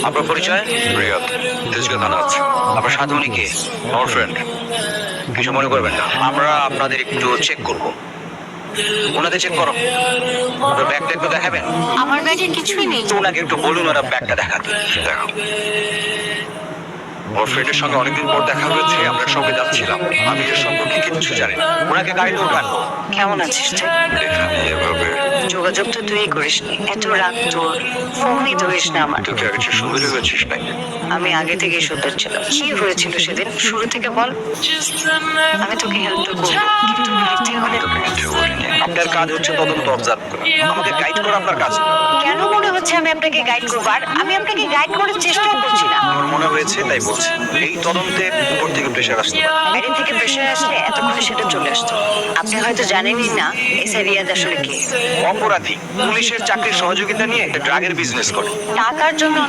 আপনার পরিচয়? রিয়াদ, তেজগাঁ থানা আছে। আপনার সাথে উনি কে? আমার ফ্রেন্ড। কিছু মনে করবেন না, আমরা আপনাদের একটু চেক করব। ওনাদের চেক করো। ওনার ব্যাগটা একটু দেখাবেন? আমার ব্যাগে কিছুই নেই। তো ওনাকে একটু বলুন ওরা ব্যাগটা দেখাতে। দেখো, আমার ফ্রেন্ডের সঙ্গে অনেকদিন পর দেখা হয়েছে, আমরা সঙ্গে যাচ্ছিলাম। আমি এর সম্পর্কে কিছু জানি না। ওনাকে গাড়িতে উঠান। কেমন আছিস তুই? এখানে এভাবে যোগাযোগ তো তুই করিসনি, এত রাত তোর ফোনই ধরিস না আমার। তুই কি আগে চেয়ে সুন্দরী হয়েছিস নাকি? আমি আগে থেকেই সুন্দর ছিলাম। কি হয়েছিল সেদিন শুরু থেকে বল। আমি তোকে হেল্প করবো, কিন্তু মিথ্যে করে তোকে কিছু বলিনি। আপনার কাজ হচ্ছে তদন্ত অবজার্ভ করা, আমাকে গাইড করা আপনার কাজ। কেন মনে হচ্ছে আমি আপনাকে গাইড করবো? আর আমি আপনাকে গাইড করার চেষ্টাও করছি না। আমার মনে হয়েছে তাই বলছি। এই তদন্তে উপর থেকে প্রেশার আসতে পারে। বাইরে থেকে প্রেশার আসলে এতক্ষণে সেটা চলে আসতো। আপনি হয়তো জানেনই না এসআই রিয়াদ আসলে কে। অপরাধী পুলিশের চাকরির সহযোগিতা নিয়ে ড্রাগের বিজনেস করে। টাকার জন্য